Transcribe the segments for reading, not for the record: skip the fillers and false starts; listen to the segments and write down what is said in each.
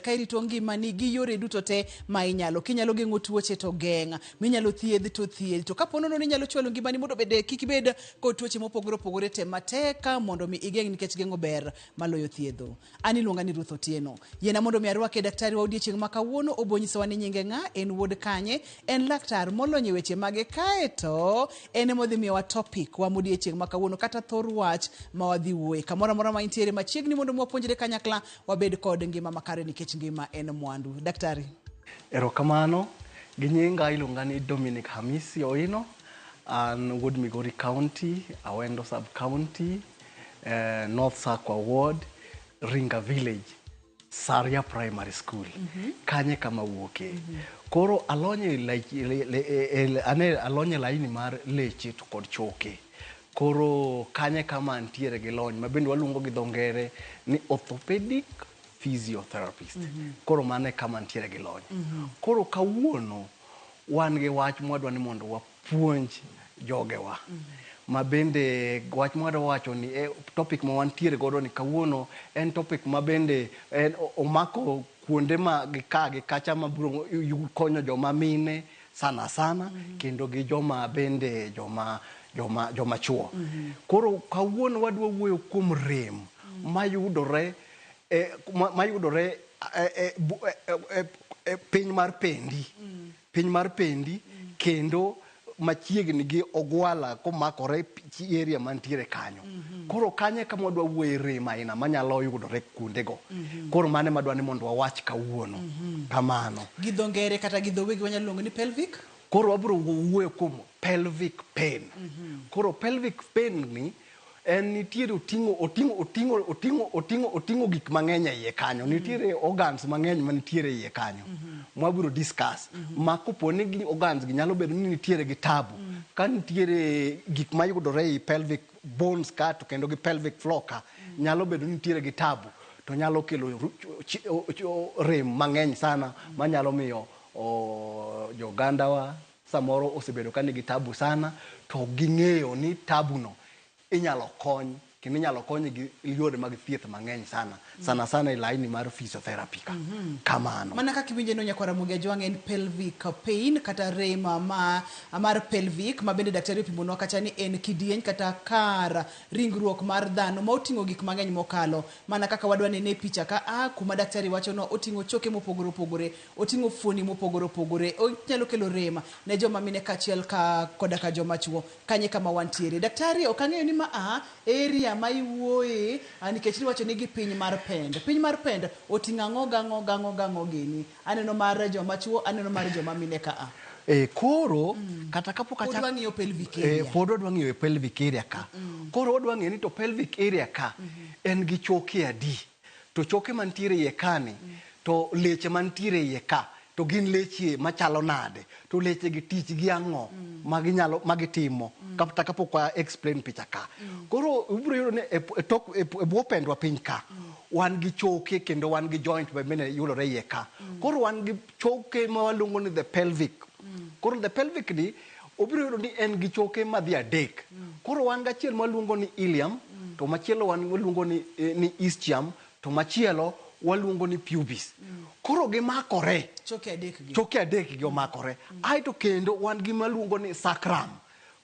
Kairi to ngimani gi yore duto te ma inyalo kinyalo geng'o tuoche to geng'a minyalo thiedh to thiedh to kapo nono ni inyalo chwalo ngimani mondo bede kik bed kod tuoche mopogore opogore te mateka mondo mi igeng' nikech geng'o ber maloyo thiedho. An iluonga ni Ruth Otieno. Yena mondo mi arwake daktari wa odiochieng' ma kawuono obonyisowa ni nyinge ng'a en wuod kanye en laktar molony e weche mage kae to en modhi miyowa topic wa modiochieng' ma kawuono kata thor wach ma wadhi wuoye kamoro amora ma intiere machiegni mondo mwapuonjre kanyakla wabed kod ngima makare nikech ngima en mwandu. Daktari. Erokamano, gi nyinga iluonga ni Dominic Hamisi Oino, an wuod Migori County, Awendo Sub County, North Sakwa Ward, Ringa Village, Saria Primary School. Kanye kama wuoke. Koro alonye laini mar leche to kod choke. Koro kanye kama antiere gi lony mabende waluongo gi dho ngere ni orthopedic physiotherapist. Koro mane kama antiere gi lony. Koro kawuono wan gi wach mwadwa ni mondo wapuonj jogewa. Mabende wach mwadwa wacho ni topic ma wantiere godo ni kawuono en topic mabende omako kuonde ma kacha mabiro konyo joma mine sana kendo gi joma bende joma chuo. Koro kawuono wadwa wuoyo kuom rem mayudore piny mar pendi kendo machiegni gi ogwala komakore area mantiere kanyo. Koro kanye kama wadwa wuoye rem aina manyalo yudore kuondego. Koro mane madwa ni mondo wawach kawuono. Kamano. Gi dho ngere kata gi dho wegi wanyalo luongo ni pelvic? Koro wabiro wuoyo kuom pelvic pain. Koro pelvic pain ni en nitiere oting'o gik mang'eny e iye kanyo. Nitiere organs mang'eny ma nitiere e iye kanyo. Mwabiro discuss. Ma kopo ni organs gi nyalo bedo ni nitiere gi tabu. Ka nitiere gik mayudore e pelvic bones ka to kendo gi pelvic floor ka nyalo bedo ni nitiere gi tabu. To nyalo kelo rem mang'eny sana manyalo miyo jogandawa samoro osebedo ka nigi tabu sana to ging'eyo ni tabu no inyalo kony kendo inyalo kony gi yore mag thieth mang'eny sana e laini mar physiotherapy ka. Kamano. Mana kaka iwinjo no nyakwa Ramogi Ajwang' en pelvic pain kata rem mar pelvic ma bende daktari opimonwa kacha ni en kidieny kata kar ringruok mar dhano ma oting'o gik mang'eny mokalo. Mana kaka wadwa nene e picha ka kuma daktari wacho no oting'o choke mopogore opogore, oting'o fuoni mopogore opogore, onyalo kelo rem ne joma mine kachiel koda ka joma chuo. Kanye kama wantiere. Daktari ok ang'eyo ni area ma iwuoye nikech niwacho ni gi piny mar pend. Piny mar pend oting'o ang'o gini. Aneno mar joma chuo, aneno mar joma mine ka koro kata kapok pod wadwa ng'iyo pelvic area. Pod wadwa ng'iyo pelvic area ka. Koro wadwa ng'iyo ni to pelvic area ka en gi choke adi. To choke mantiere iye kani to leche mantiere iye ka to gin leche machalo nade. To leche gi tich gi ang'o magitimo kata kapok wa explain picha ka. Koro ubiro yudo ni e bwo pendwa piny ka wan gi choke kendo wan gi joint bende yudore iye ka. Koro wan gi choke ma waluongo ni the pelvic. Koro the pelvic ni obiro yudo ni en gi choke madhi adek. Koro wan gachiel maluongo ni ilium, to machielo waluongo ni ischium, to machielo waluongo ni pubis. Koro gimakore. Choke adek gi omakore. Aito kendo wan gi maluongo ni sacrum.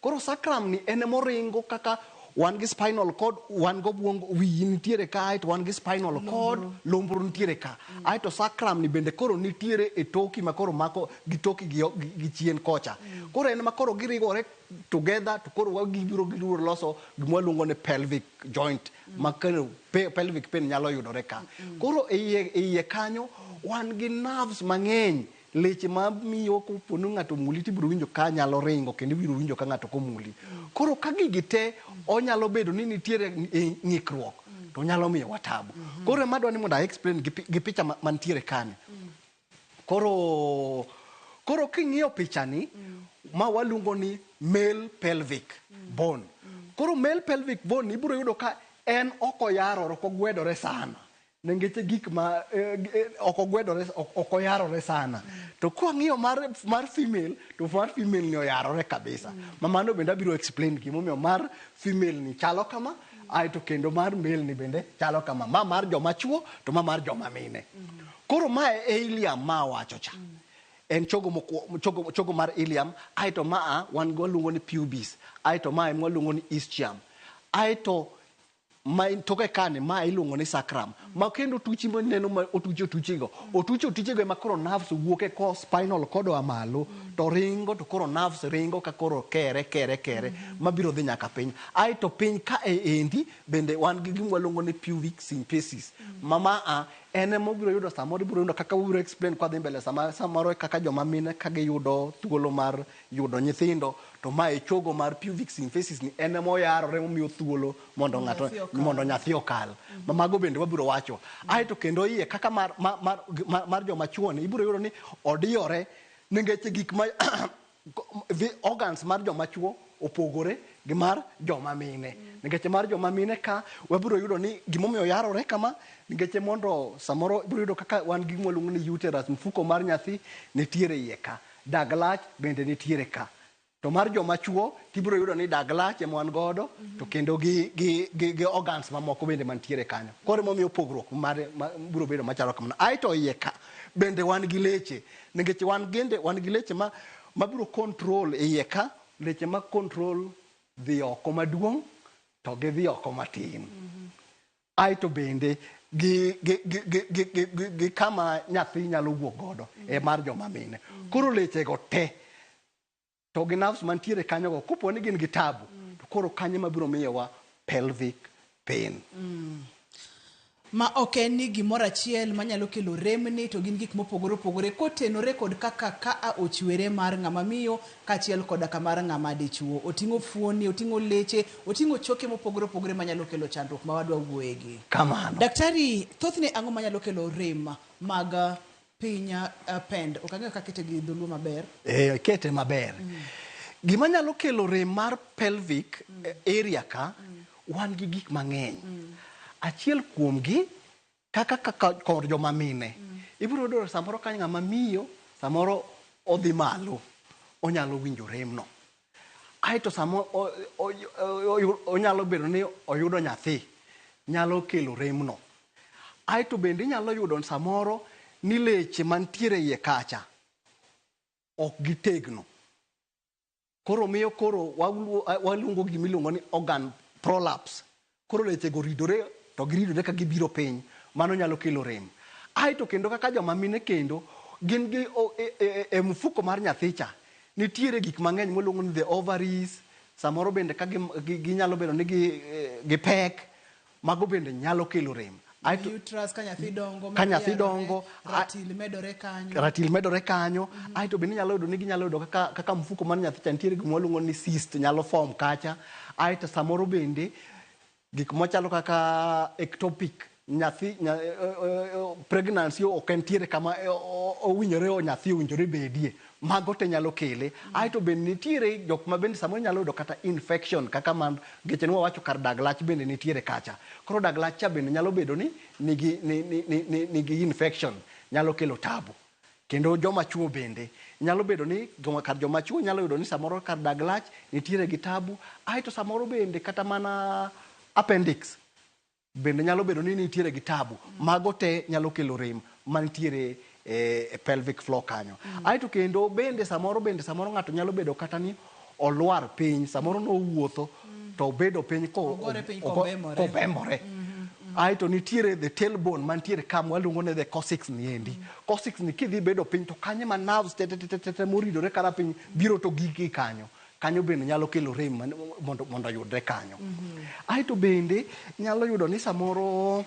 Koro sacrum ni en moringo kaka wan gi spinal cord, wan go buongo wiyi nitiere ka, aito wan gi spinal cord, lombro nitiere ka. Aito sacrum ni bende koro nitiere e toki ma koro mako gi toki gi chien kocha. Koro en ma koro girigore together to koro gibiro loso gima luongo ni pelvic joint ma pelvic pain nyalo yudore ka. Koro e iye kanyo wan gi nerves mang'eny. Leche ma miyo kopono ng'ato muli tibiro winjo ka nyalo ringo kendo ibiro winjo ka ng'ato komuli. Koro ka gigi te onyalo bedo ni nitiere ng'ikruok to nyalo miyo watabu. Koro madwa ni mondo explain gi picha mantiere kane. Koro king'iyo picha ni ma waluongo ni male pelvic bone. Koro male pelvic bone ibiro yudo ka en okoyarore, okogwedore sana. Nengeche gik ma okoyarore sana. To kwa ng'iyo mar female, to mar female ni oyarore kabisa. Mamano bende abiro explain gimomiyo mar female ni chalo kama, aito kendo mar male ni bende chalo kama. Ma mar joma chuo to ma mar joma mine. Koro mae e ilium ma wacho cha. En chogo mar ilium, aito maa wan go luongo ni pubis, aito maa mwa luongo ni ischium, aito ma toke kane ma iluongo ni sacrum. Ma kendo tuchi mo neno ma otuchigo ma koro nerves wuoke ko spinal cord oa malo to ringo to koro nerves ringo ka koro kere mabiro dhi nyaka piny. Aito piny ka endi bende wan gi gima waluongo ni pubic symphysis. Mama ene mobiro yudo samoro ibiro yudo kaka wibiro explain kwa dhi mbele samoro kaka joma mine ka giyudo thuolo mar yudo nyithindo to ma e chogo mar pubic symphysis ni ene moyarore momiyo thuolo mondo nyathi okal. Mago bende wabiro wacho. Aito kendo iye kaka mar joma chuo ni ibiro yudo ni odiyore ningeche gik ma the organs mar joma chuo opogore gi mar joma mine. Ningeche mar joma mine ka wabiro yudo ni gimomiyo yarore kama ningeche mondo samoro ibiro yudo kaka wan gi gima luongo ni uterus, mfuko mar nyathi nitiere iye ka, dag lach bende nitiere ka. To mar joma chuo tibiro yudo ni dag lach ema wan godo to kendo gi organs mamoko bende mantiere kanyo. Koro momiyo pogruok biro bedo machalo kamano. Aito iye ka bende wan gi leche, ningeche wan gi leche ma biro control iye ka, leche ma control dhi oko maduong' to gi dhi oko matin. Aito bende gi kama nyathi nyalo wuok godo e mar joma mine. Koro leche go te to gi nerves mantiere kanyo go kopo ni gin gi tabu to koro kanyo mabiro miyowa pelvic pain. Ma ok en ni gimoro achiel manyalo kelo remni, to gin gik mopogore opogore kotenore kod kaka ka ochwere mar ng'ama miyo kaachiel koda ka mar ng'ama dichuo. Oting'o fuoni, oting'o leche, oting'o choke mopogore opogore manyalo kelo chandruok ma wadwa wuoyegi. Kamano. Daktari, thothne ang'o manyalo kelo rem mag piny PENJ? Ok ang'eyo kaka kete gi dholuo maber. Kete maber. Gima nyalo kelo rem mar pelvic area ka wan gi gik mang'eny. Achiel kuomgi kaka kod joma mine. Ibiro yudo samoro ka ng'ama miyo samoro odhi malo onyalo winjo remno. Aito samoro onyalo bedo ni oyudo nyathi nyalo kelo remno. Aito bende nyalo yudo samoro ni leche mantiere iye kacha ok gitegno. Koro miyo waluongo gimiluongo ni organ prolapse. Koro leche go ridore to giridore ka gibiro piny, mano nyalo kelo rem. Aito kendo kaka joma mine kendo gin gi mfuko mar nyathicha nitiere gik mang'eny moluongo ni the ovaries, samoro bende ka ginyalo bedo ni gi pek, mago bende nyalo kelo rem. Aito uterus ka nyathi dongo ratil medore kanyo. Aito bende nyalo yudo ni ginyalo yudo kaka mfuko mar nyathicha nitiere gik moluongo ni cyst nyalo form kacha. Aito samoro bende gik machalo kaka ectopic nyathi pregnancy ok entiere kama owinjore nyathi owinjore bedie, mago te nyalo kele. Aito bende nitiere jok ma bende samoro nyalo yudo kata infection kaka man geche ni wawacho kar dag lach bende nitiere kacha. Koro dag lach cha bende nyalo bedo ni nigi infection, nyalo kelo tabu. Kendo joma chuo bende nyalo bedo ni kar joma chuo nyalo yudo ni samoro kar dag lach nitiere gi tabu. Aito samoro bende kata mana appendix bende nyalo bedo ni nitiere gi tabu. Mago te nyalo kelo rem mantiere pelvic floor kanyo. Aito kendo bende samoro ng'ato nyalo bedo kata ni olwar piny, samoro no wuotho to bedo piny kobemore. Aito nitiere the tailbone mantiere kam waluongo ne the coccyx ni endi. Coccyx ni kidhi bedo piny to kanyo ma nerves te moridore kara piny biro to gigi kanyo bende nyalo kelo rem mondo yudre kanyo. Aito bende nyalo yudo ni samoro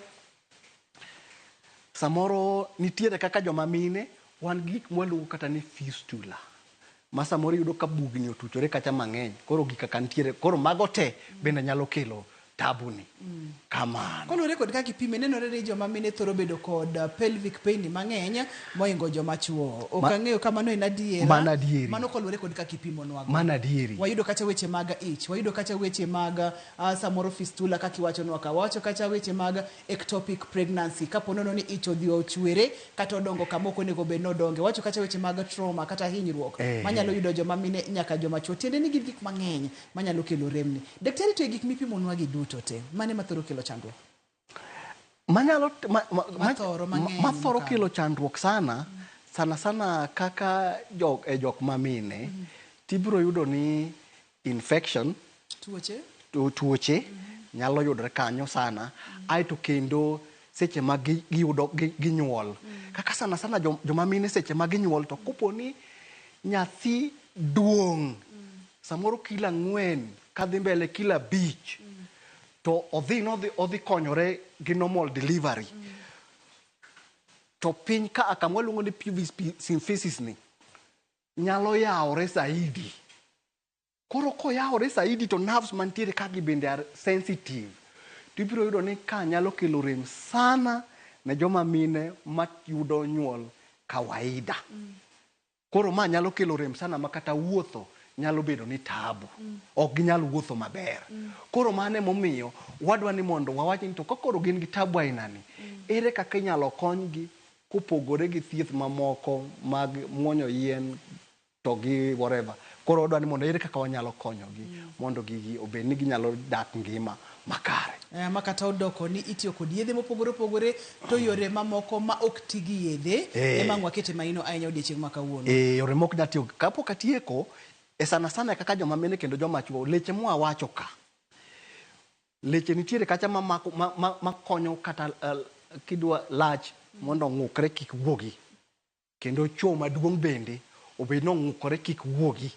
nitiere kaka joma mine wan gik mwaluongo kata ni fistula. Ma samoro yudo ka bugni otuchore kacha mang'eny. Koro gik kaka nitiere, koro mago te bende nyalo kelo tabu ni. Kamano. Kolure kod kaka ipime nenore ni joma mine thoro bedo kod pelvic pain mang'eny moingo joma chuo. Ok ang'eyo kamano en adiera. Mano kolure kod kaka ipimo nwago. Mana adieri. Wayudo kacha weche mag ich, wayudo kacha weche mag samoro fistula kaka iwacho nwaka, wacho kacha weche mag ectopic pregnancy kapo nono ni ich odhi ochwere kata odongo kamoko nego bed nodonge. Wacho kacha weche mag trauma kata hinyruok manyalo yudo joma mine nyaka joma chuo. Tiende ni gin gik mang'eny manyalo kelo remni. Daktari, to gik mipimo nwagi duto te mane mathoro kelo chandruok? manyalo mathoro kelo chandruok sana kaka jok mamine tibiro yudo ni infection tuoche nyalo yudre kanyo sana aito kendo seche ma giyudo ginyuol kaka sana joma mine seche ma ginyuol to koponi nyathi duong samoro kilo 4 kadhi mbele kilo 5 to odhi konyore gi normal delivery to piny ka kamwaluongo ni pelvic symphysis ni nyalo yaore saidi. Koro koyaore saidi to nerves mantiere kagi bende are sensitive. Tibiro yudo ni ka nyalo kelo rem sana ne joma mine mayudo nyuol kawaida. Koro ma nyalo kelo rem sana makata wuotho nyalo bedo ni tabu. Ok ginyal wuotho maber. Koro mane momiyo wadwa ni mondo wawach ni to kokoro gin gi tabu ainani. Ere kaka inyalo konygi kopogore gi thieth mamoko mag muonyo yien to gi whatever. Koro wadwa ni mondo ere kaka wanyalo konyogi mondo gigi obed ni ginyalo dak ngima makare. Makata odoko ni itiyo kod yedhe mopogore to yore mamoko ma ok ti gi yedhe ema wakete maino ahinya odiochieng' ma kawuono. Yore moko nyatiyo kapok atieko sana kaka joma mine kendo joma chuo leche mwawacho ka. Leche nitiere kacha makonyo kata kidwa lach mondo ng'ukre kik wuogi. Kendo chuo maduong' bende obed no ng'ukore kik wuogi.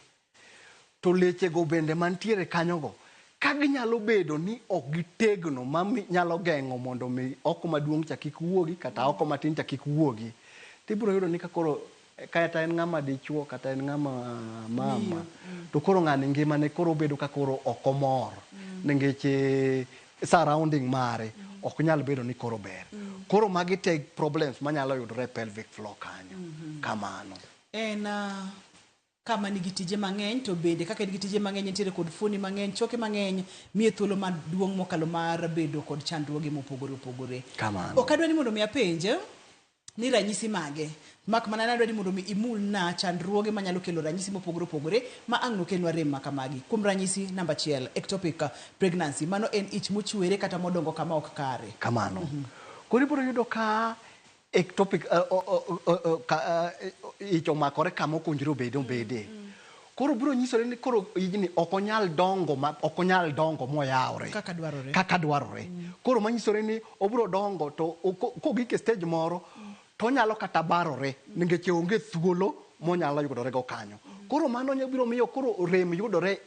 To leche go bende mantiere kanyogo ka ginyalo bedo ni ok gitegno ma nyalo geng'o mondo mi oko maduong' cha kik wuogi kata oko matin cha kik wuogi. Tibiro yudo ni kakoro kata en ng'ama dichuo kata en ng'ama mama to koro ng'ani ngimane koro bedo ka koro ok omor nikech surrounding mare ok nyal bedo ni koro ber. Koro magi te problems manyalo yudore pelvic floor kanyo. Kamano. Kama nigi tije mang'eny to bende kaka nigi tije mang'eny nitiere kod fuoni mang'eny choke mang'eny miye thuolo maduong' mokalo mar bedo kod chandruoge mopogore. Kamano. Ok adwa ni mondo mi apenje ni ranyisi mage mak mana nadwa ni mondo mi imulna chandruoge manyalo kelo ranyisi mopogore ma ang' nokelwa rem makamagi. Kuom ranyisi namba 1 ectopic pregnancy mano en ich mochwere kata modongo kama ok kare. Kamano. Koro ibiro yudo ka ectopic ich omakore kama okonjore obede. Koro biro nyisore ni koro igni ok onyal dongo moyawre kaka dwarore. Koro manyisore ni obiro dongo to kogik e stage moro to nyalo kata barore nikech onge thuolo monyalo yudore go kanyo. Koro mano biro miyo koro rem yudore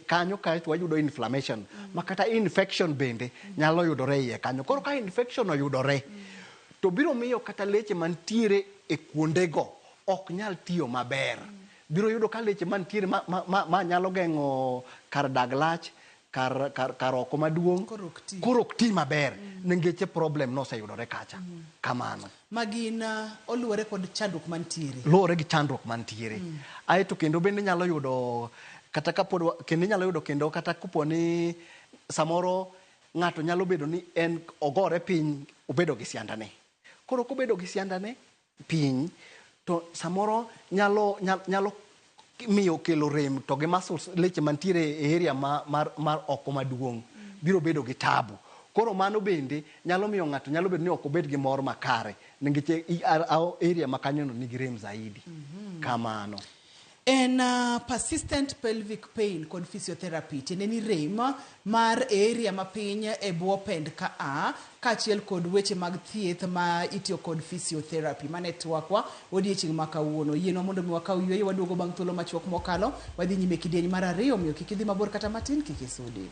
kanyo kaeto wayudo inflammation makata infection bende nyalo yudore iye kanyo. Koro ka infection oyudore to biro miyo kata leche mantiere e kuondego ok nyal tiyo maber. Biro yudo ka leche mantiere ma nyalo geng'o kar dag lach kar oko maduong' koro ok ti maber nikech problem noseyudore kacha. Kamano. Magin oluwore kod chandruok mantiere. Luwore gi chandruok mantiere. Aeto kendo bende nyalo yudo kata kapod kendo nyalo yudo kendo kata kapo ni samoro ng'ato nyalo bedo ni en ogore piny obedo gi siandane. Koro kobedo gi siandane piny to samoro nyalo miyo kelo rem to gi muscles leche mantiere e area mar oko maduong' biro bedo gi tabu. Koro mano bende nyalo miyo ng'ato nyalo bedo ni ok obed gi mor makare nikech area makanyono nigi rem zaidi. Kamano. En persistent pelvic pain kod physiotherapy tiende ni rem mar area mapiny e bwo pend kaachiel kod weche mag thieth ma itiyo kod physiotherapy mane twakwa odiochieng' ma kawuono. Yienwa mondo mi wakaw yweyo waduogo bang' thuolo machuok mokalo wadhi nyime kidieny mar 2 miyo kik idhi mabor kata matin kik isudi.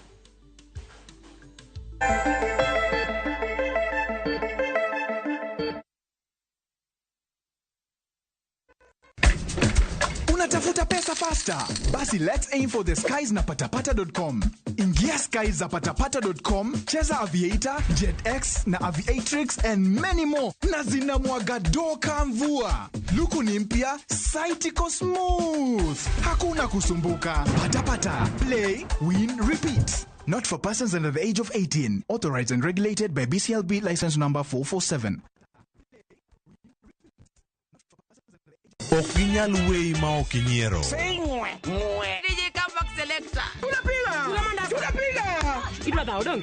Unatafuta pesa faster? Basi let's aim for the skies na patapata.com. Ingia skies za patapata.com, cheza Aviator, JetX na Aviatrix and many more. Na zinamwaga doka mvua. Luku ni mpya, site iko smooth. Hakuna kusumbuka. Patapata. Play, win, repeat. Not for persons under the age of 18. Authorized and regulated by BCLB license number 447. Okinyal wei ma okinyiero. DJ Comeback Selector. Chula piga. Idwa dao dong.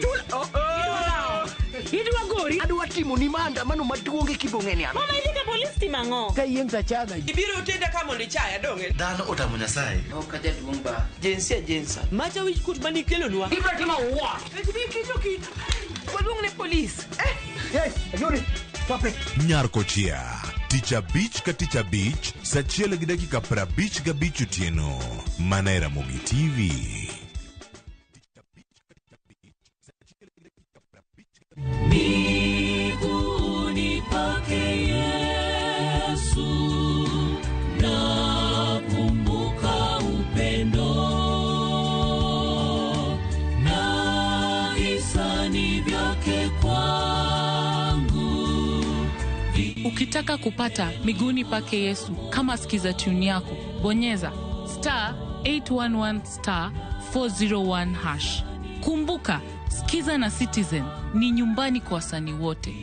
Idwa gori. Adwa timo ni manda mano maduonge kibong'eni ano. Mama idhi ka polis timango. Ka yieng' tachaga. Ibiro tenda kama ni chaya donge. Dhano otamo Nyasaye. Ok jaduong ba. Jensa. Macha wich kut mani kelonwa. Ibiro timo wa. Waduong ne polis. Yes, ayuri. Pape. Nyarkochia. Ticha Beach ka Ticha Beach. Sachiel gi dakika 55 otieno. Mana Ramogi TV. Miguuni pake Yesu, nakumbuka upendo na hisani vyake kwangu. Ukitaka kupata Miguuni pake Yesu kama skiza tune yako, bonyeza *811 *401#. Kumbuka, Skiza na Citizen ni nyumbani kwa wasanii wote.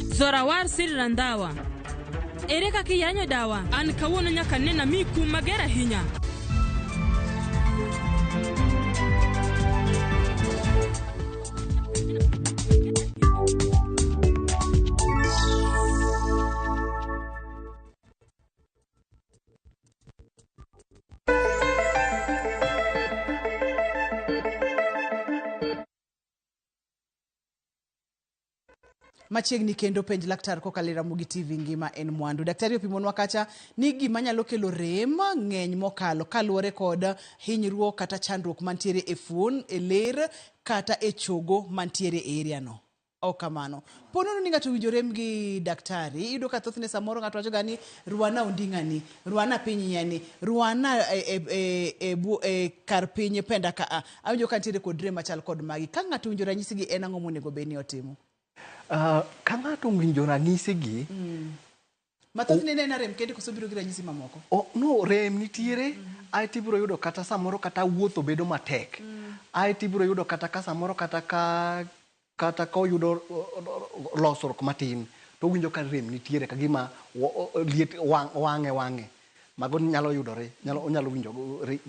Zorawar Sirrandawa. Ereka kiyanyo dawa. An kawuono nyaka nena miku magera hinya. Machiegni kendo penj laktar kokalo Ramogi TV ngima en mwandu. Daktari opimonwa kacha ni gima nyalo kelo rem ng'eny mokalo kaluwore kod hinyruok kata chandruok mantiere e fuon, e ler kata e chogo mantiere e area no. Kamano. Ponono ni ng'ato winjo rem gi daktari, iyudo ka thothne samoro ng'ato wacho gani rwana onding'ani, rwana pinyiani, rwana kar pinye penda ka awinjo ka ntiere kod rem machal kod magi. Ka ng'ato winjo ranyisi gi en ang'o monego bed ni otimo? Ka ng'ato winjo ranyisi gi mathothne nena rem kende koso biro gi ranyisi mamoko. No, rem nitiere. Ai tibiro yudo kata samoro kata wuotho bedo matek. Ai tibiro yudo kata ka samoro kata ka oyudo losruok matin to winjo ka rem nitiere ka gima liet wang'e mago nyalo yudore, onyalo winjo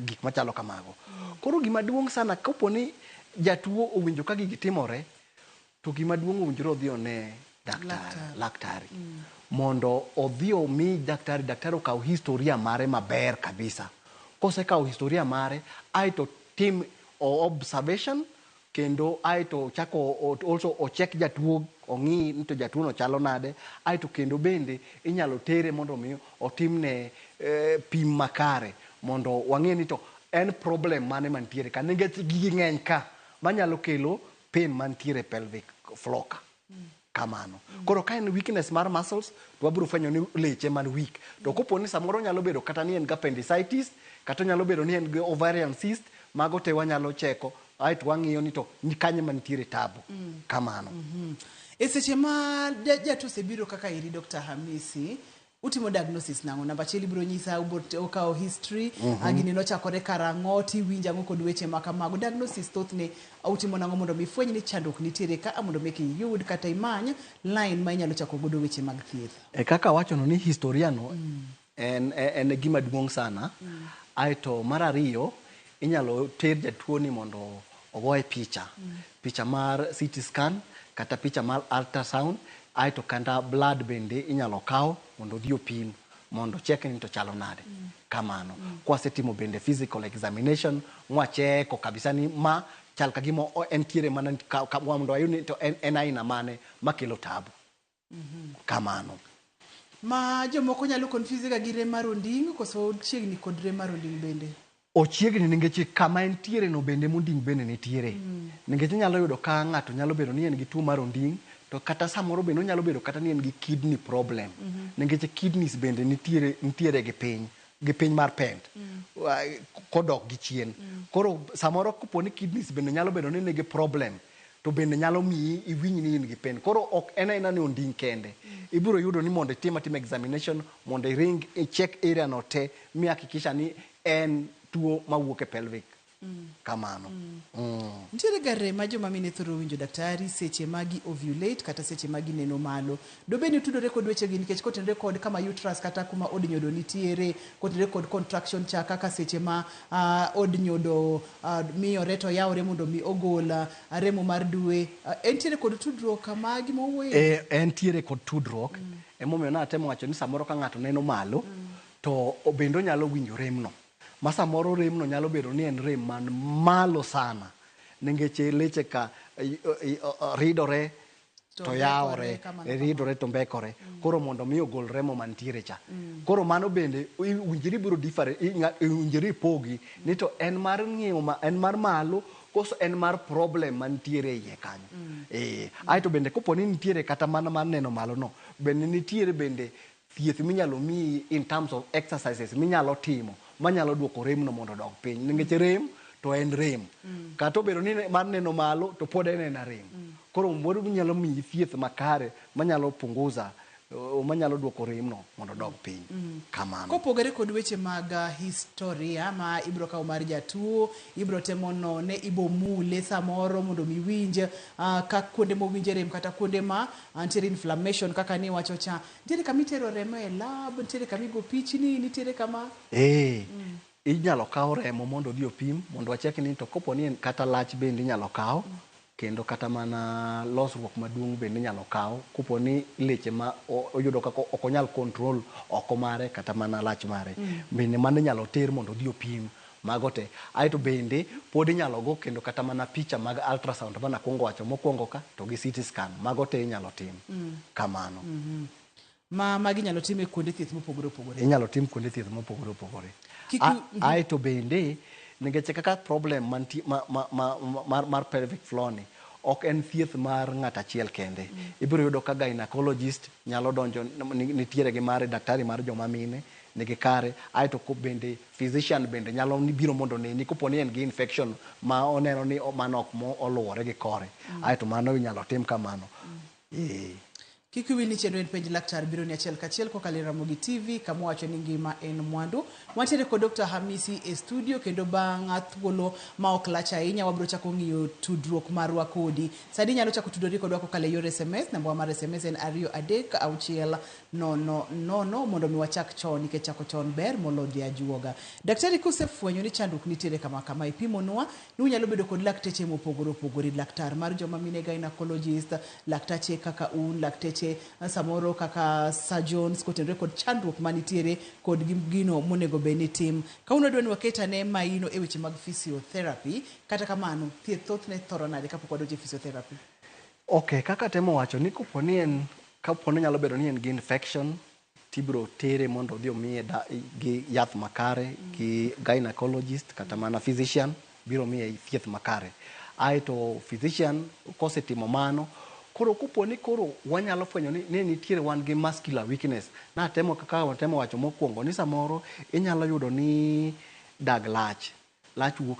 gik machalo kamago. Koro gima duong' sana kapo ni jatuo owinjo ka gigi timore, to gima duong' owinjore odhi one laktari mondo odhi omi daktari okaw historia mare maber kabisa. Kosekaw historia mare, aito tim observation, kendo aito chako also o check jatuo, ong'i ni to jatuo no chalo nade, aito kendo bende inyalo tere mondo mi otimne pim makare mondo wang'e ni to en problem mane mantiere ka, nikech gigi ng'eny ka manyalo kelo pain mantiere pelvic floor ka. Kamano. Koro ka en weakness mar muscles, to wabiro fwenyo ni leche man weak. To kopo ni samoro nyalo bedo kata ni en appendicitis, kata nyalo bedo ni en ovarian cyst, mago te wanyalo cheko, aito wang'iyo ni to ni kanye mantiere tabu. Kamano. E seche ma jatuo osebiro kaka iri Dr. Hamisi, utimo diagnosis nango. Namba achiel ibiro nyisa okawo history, gini nochakore karang'o, tiwinjo ang'o kod weche makamago. Diagnosis thothne utimo nango mondo mi fweny ni chandruok nitiere ka, mondo mi kiyud kata imany line ma inyalo chako godo weche mag thieth. Kaka wacho no ni historia no en gima duong' sana. Aito mar ariyo inyalo ter jatuo ni mondo ogoye picha. Picha mar CT scan kata picha mar ultrasound, aito kanda blood bende inyalo kaw mondo odhi opim mondo check ni to chalo nade. Kamano. Kwasetimo bende physical examination, mwacheko kabisa ni ma chal ka gimo entiere mana mondo ayuni to en aina mane makelo tabu. Kamano. Ma jomoko nyalo confuse ga gi rem mar onding koso chiegni kod rem mar onding bende? Ochiegni nikech kama entiere no bende monding bende nitiere. Nikech nyalo yudo ka ng'ato nyalo bedo ni en gi tuo mar onding, to kata samoro bende onyalo bedo kata ni en gi kidney problem. Nikech kidneys bende nitiere gi piny mar pend. Kodok gi chien. Koro samoro kopo ni kidneys bende nyalo bedo ni nigi problem, to bende nyalo miyi iwinj ni in gi pen. Koro ok en aina ni onding kende. Ibiro yudo ni mondo itim examination, mondo iring check area no te, mi hakikisha ni en tuo mawuok e pelvic kamano. Nitiere ga rem ma joma mine thoro winjo daktari seche magi ovulate kata seche magi neno malo. Dobeni tudore kod weche gi nikech kotenre kod kama uterus kata kuma od nyodo nitiere, kotenre kod contraction cha kaka seche ma od nyodo miyore to yawre mondo mi ogola remo mar dwe. Entiere kod tudruok kama gi mowuoye? Entiere kod tudruok. Emomiyo natemo wacho ni samoro ka ng'ato neno malo to bendo nyalo winjo remno. Ma samoro remno nyalo bedo ni en rem man malo sana. Ningeche leche ka ridore to yawre, ridore to mbekore. Koro mondo mi ogol remo mantiere cha. Koro mano bende winjiri biro different, winjiri pogi ni to en mar ng'iewo en mar malo koso en mar problem mantiere iye kanyo. Aito bende kopo ni nitiere kata mana mar neno malo no, bende nitiere bende thieth minyalo mi in terms of exercises minyalo timo manyalo duoko rem no mondo dog piny. Ningeche rem to en rem. Kata obedo ni mar neno malo to pod en rem. Koro moro minyalo mi thieth makare manyalo punguza manyalo duoko rem no mondo dog piny. Kamano. Kopogore kod weche mag historia ma ibro kawo mar jatuo, ibro temo none, ibo mule samoro mondo mi winj ka kuonde mowinje rem kata kuonde ma antiere inflammation kaka ni wacho cha. Nitiere kama itero remo e lab, nitiere kama igo pichni, nitiere kama inyalo kawo remo mondo odhi opim mondo wacheki ni to kopo ni kata lach bende inyalo kawo kendo kata mana losruok maduong' bende inyalo kawo kopo ni leche ma oyudo kaka ok onyal control oko mare kata mana lach mare bende mano inyalo ter mondo odhi opim mago te. Aito bende pod inyalo go kendo kata mana picha mag ultrasound mana kuongo wacho mokuongo ka to gi CT scan mago te inyalo tim kamano. Magi nyalo time kuonde thieth mopogore opogore. Inyalo tim kuonde thieth mopogore opogore. Aito bende ningeche kaka problem mar pelvic floor ni ok en thieth mar ng'at achiel kende. Ibiro yudo ka gynecologist nyalo donjo, nitiere gi mare daktari mar joma mine nigi kare. Aito ko bende physician bende nyalo biro mondo neni kopo ni en gi infection ma oneno ni mano ok mo oluwore gi kore. Aito mano inyalo tim kamano. Kik iwil ni chenro en penj laktar biro ni achiel kachiel kokalo Ramogi TV kama wacho ni ngima en mwandu. Wantiere kod Dr. Hamisi e studio kendo bang' thuolo ma ok lach ahinya wabiro chako ng'iyo tudruok marwa kodi. Sadi nyalo chako tudori kodwa kokalo yor SMS, namba mar SMS en 236000 mondo mi wachak chon nikech chako chon ber molodi ajuoga. Daktari kusefwenyo ni chandruok nitiere kama ipimonwa ni unyalo bedo kod lakteche mopogore opogore, laktar mar joma mine gynecologist, laktache kaka un, lakteche samoro kaka surgeons kotenre kod chandruok manitiere kod gino monego beni tim. Kauno dwani waketane maino e weche mag physiotherapy kata kamano thieth thothne thoro nade kapok wadoje physiotherapy? Okay, kaka temo wacho ni kopo ni nyalo bedo ni en gi infection tibro tere mondo odhi omiye gi yath makare gi gynecologist kata mana physician biro miye thieth makare. Aito physician kosetimo mano koro kopo ni koro wanyalo fwenyo ni nitiere wan gi muscular weakness. Na temo kaka watemo wacho mokuongo ni samoro inyalo yudo ni dag lach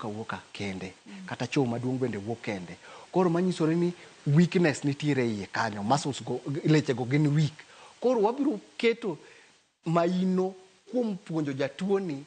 wuoka kende kata chow maduong' bende wuok kende. Koro manyisore ni weakness nitiere iye kanyo, muscles go leche go gin weak. Koro wabiro keto maino kuom puonjo jatuo ni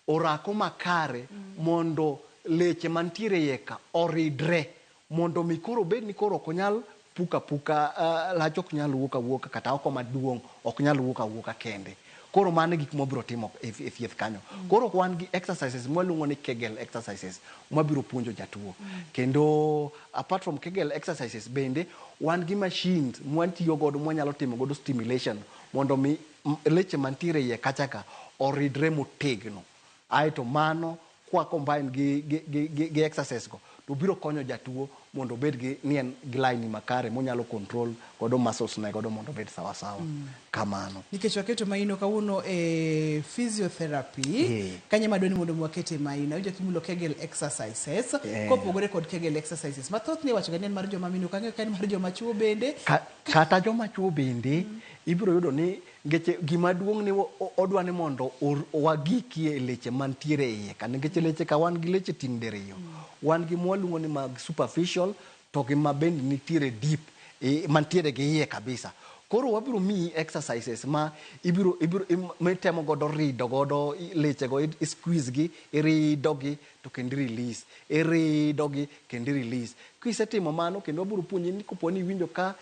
orako makare mondo leche mantiere iye ka oridre mondo mi koro bed ni koro okonyal puka lach ok nyal wuoka kata oko maduong' ok nyal wuoka kende. Koro mano gik mobiro timo e thieth kanyo. Koro wan gi exercises mwaluongo ni Kegel exercises mwabiro puonjo jatuo. Kendo apart from Kegel exercises bende wan gi machines mwatiyo godo mwanyalo timo godo stimulation mondo mi leche mantiere iye kachaka oridre motegno. Aito mano kwa combine gi exercises go to biro konyo jatuo mondo bed gi nien line makare monyalo control godo muscles na godo mondo bed sawa kamano. Nikech waketo maino kawuono e physiotherapy kanya madoni mondo mwakete maino ijo kimulo Kegel exercises kopogore kod Kegel exercises mathoth ni wacho gani mar joma mino kanyo kan mar joma chuo bende kata joma chuo bende ibiro yudo ni ngeche gima duong' ni odwa ni mondo wagikie leche mantiere iye kan ngeche leche ka wan gi leche tinderiyo wan gi mwaluongo ni mag superficial to gi mabende nitiere deep mantiere gi iye kabisa. Koro wabiro mi exercises ma ibiro metemo godo rido godo leche go squeeze gi rido gi to kendi release rido gi kendi release. Kisetimo mano kendo wabiro puonji ni koponi winjo ka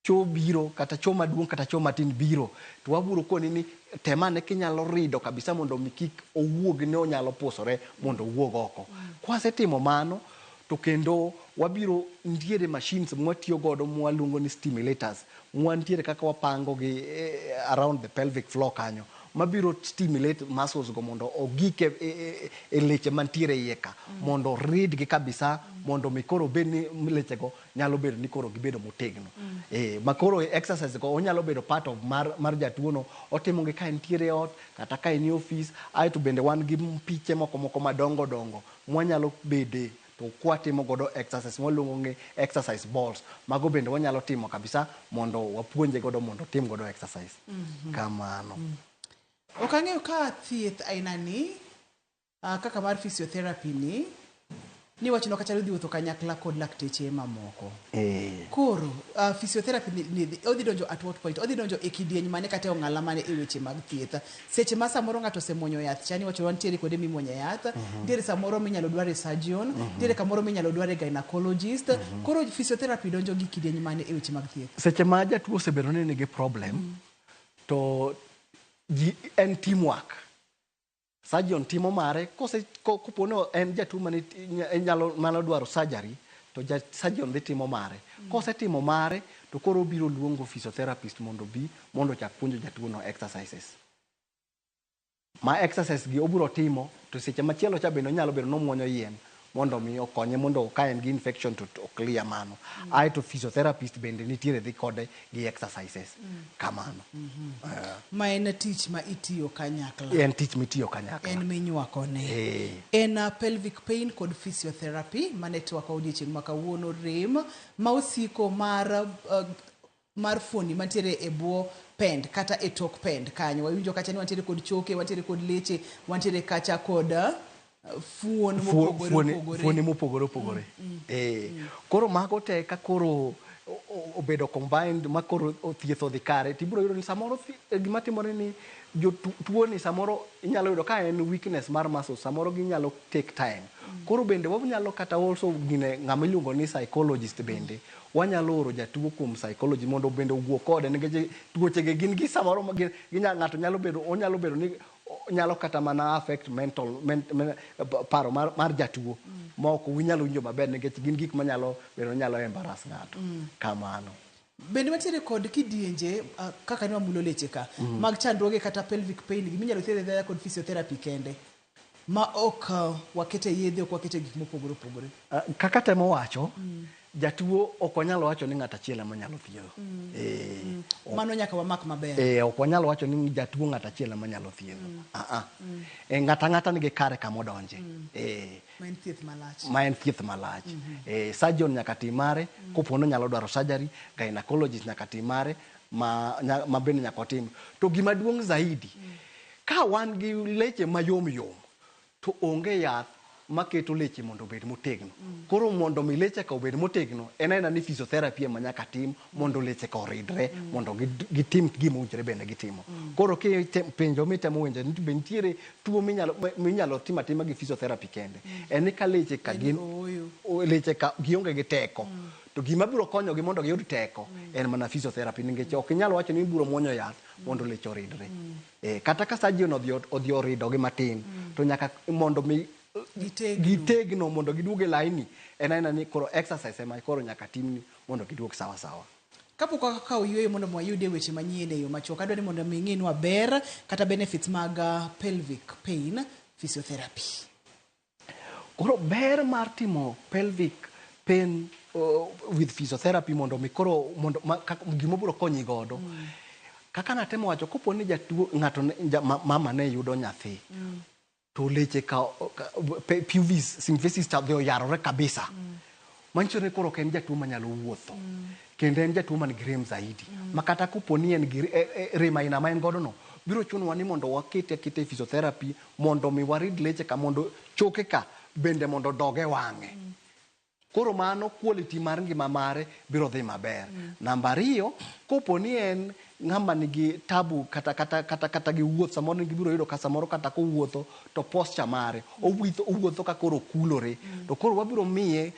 cho biro kata cho maduong kata cho matin biro to wabiro koni ni temane kinyalo rido kabisa mondo mikik owuog ne onyalo pusore mondo owuog oko. Kwasetimo mano to kendo wabiro ntiere machines mwatiyo godo mwaluongo ni stimulators mwantiere kaka wapango gi around the pelvic floor kanyo mabiro stimulate muscles go mondo ogike leche mantiere yeka mondo rid gi kabisa mondo mikoro bed ni leche go nyalo bedo ni koro gibedo motegno. Makoro exercise go onyalo bedo part of mar jatuo no otimo gi ka ntiere ot kata ka ni office ai to bende wan gi piche moko madongo dongo mwanyalo bede to kwatimo godo exercise mwaluongo ngi exercise balls mago bende wanyalo timo kabisa mondo wapuonje godo mondo tim godo exercise kamano. Okang'eyo ka thieth aina ni kaka mar physiotherapy ni wachino kachalo dhi wuotho kanyakla kod lakteche mamoko. Koro physiotherapy ni odhi donjo at what point? Odhi donjo e kidieny mane kata ong'ala mane e weche mag thieth. Seche ma samoro ng'ato osemuonyo yath chani wacho wantiere kode mimuonyo yath, ntiere samoro minyalo dware surgeon, ntiere kamoro minyalo dware gynecologist. Koro physiotherapy donjo gi kidieny mane e weche mag thieth. Seche ma jatuo osebedo ni nigi problem to en teamwork. Surgeon timo mare kopono en jatuo mane nyalo dwaro surgery to surgeon dhi timo mare. Kosetimo mare to koro biro luongo physiotherapist mondo chak puonjo jatuo no exercises. Ma exercise gi obiro timo to seche machielo cha bende nyalo bedo no muonyo yien mondo mi okonye mondo ka en gi infection to clear mano. Ai to physiotherapist bende nitiere dhi kode gi exercises kamano. Ma en tich ma itiyo kanyakla. En tich mitiyo kanyakla. En minyuako ne. En pelvic pain kod physiotherapy mane twaka odiochieng' ma kawuono rem ma osiko mar fuoni mantiere e bwo pend kata e tok pend kanyo. Wawinjo kacha ni wantiere kod choke, wantiere kod leche, wantiere kacha kod fuoni mopogore opogore. Koro mago te ka koro obedo combined makoro thietho dhi kare tibiro yudo ni samoro gima timore ni tuo ni samoro inyalo yudo ka en weakness mar muscle samoro ginyalo take time. Koro bende wanyalo kata also gine ng'ama iluongo ni psychologist bende wanyalo oro jatuo kuom psychology mondo bende owuo kode nikech tuoche ge gin gi samoro ng'ato onyalo bedo ni nyalo kata mana affect paro mar jatuo moko winyalo winjo maber nikech gin gik manyalo embarrass ng'ato kamano. Bende matiere kod kidienje kaka ni wamulo leche ka mag chandruoge kata pelvic pain giminyalo thiedhe kod physiotherapy kende ma ok wakete yedhe ok wakete gik mopogore opogore. Kaka temo wacho jatuo ok onyalo wacho ni ng'ata achiel ema nyalo thiedho. Mano nyaka wamak maber. Ok onyalo wacho ni jatuo ng'ata achiel ema nyalo thiedho. Ng'ata nigi kare kama odonje. Ma en thieth malach. Ma en thieth malach. Surgeon nyaka tim mare kopono nyalo dwaro surgery, gynecologist nyaka tim mare ma bende nyaka tim. To gima duong' zaidi ka wan gi leche mayom to onge yath maketo leche mondo obed motegno. Koro mondo mi leche ka obed motegno en ni physiotherapy ema nyaka tim mondo leche ka oridre mondo gitim gima owinjore bende gitimo. Koro penjo mitemo winjo ni bentiere tuo minyalo tim atima gi physiotherapy kende en ka leche ka gionge gi teko to gima biro konyogi mondo giyud teko en mana physiotherapy nikech ok inyalo wacho ni ibiro muonyo yath mondo leche oridre. Kata ka surgeon odhi oridogi matin to nyaka mondo mi gitegno mondo giduoge laini en ni koro exercise ema koro nyaka timni mondo giduog sawa. Kapok wakao yweyo mondo mwayude weche manyien e yo machuok adwani mondo ming'inwa ber kata benefits mag pelvic pain physiotherapy. Koro ber mar timo pelvic pain with physiotherapy mondo gimo biro konyi godo. Kaka natemo wacho kopo ni jatuo ng'ato mama ne yudo nyathi to leche ka pelvis symphysis ta dho yarore kabisa. Mancho ne koro ken jatuo manyalo wuotho. Kendo en jatuo man gi rem zaidi. Makata kopo ni en gi rem aina ma en godo no biro chuno ni mondo wakete physiotherapy mondo mi warid leche ka mondo choke ka bende mondo doge wang'e. koro mano quality mar ngima mare biro dhi maber. Namba 2, kopo ni en ng'ama nigi tabu kata gi wuoth, samoro gibiro yudo ka samoro kata kowuotho to posture mare owuotho ka koro kulore, to koro wabiro miye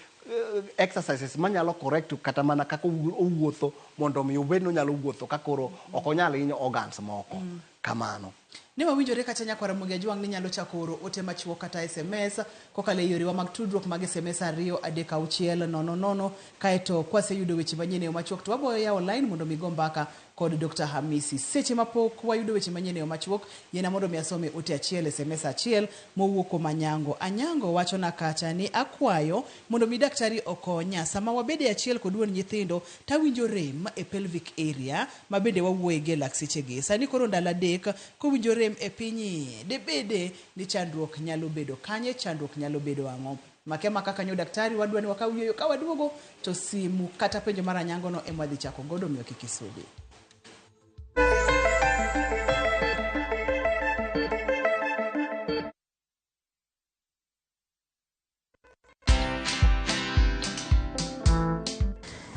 exercises manyalo correct kata mana kaka owuotho mondo mi obed no nyalo wuotho ka koro ok onyal hinyo organs moko kamano. Ne wawinjore kata nyakwara Ramogi Ajwang' ni nyalo chako oro ote machuok kata SMS kokalo e yorewa mag tudruok mag SMS 23600 kaeto kwaseyudo weche manyien e machuok to waboyo ya online mondo migo mbaka kod Dr. Hamisi. Seche mapok wayudo weche manyien e machuok yena mondo miasome ote achiel SMS achiel mowuok kuom Anyango wacho na kacha ni akwayo mondo mi daktari okonya sama wabede achiel kod wuon nyithindo tawinjo rem e pelvic area mabende wawuoye gi lak sechegi. Sani koro ndalo adek kowinjo rem e pinyi debede ni chandruok nyalo bedo kanye, chandruok nyalo bedo ang'o. Makema kaka nyo daktari wadwani wakawuoyo ka waduogo to simu kata penjo mar Anyango no emwadhi chako godo miyo kikisubi.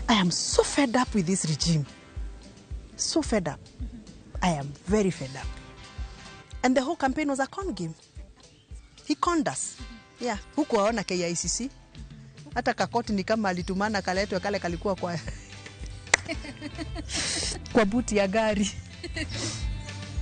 I am so fed up with this regime. So fed up. I am very fed up. And the whole campaign was a con game. He conned us. Yeah. Huku waona KICC. Hata kakoti ni kama alitumana kaletwe kale kalikuwa kwa kwa buti ya gari.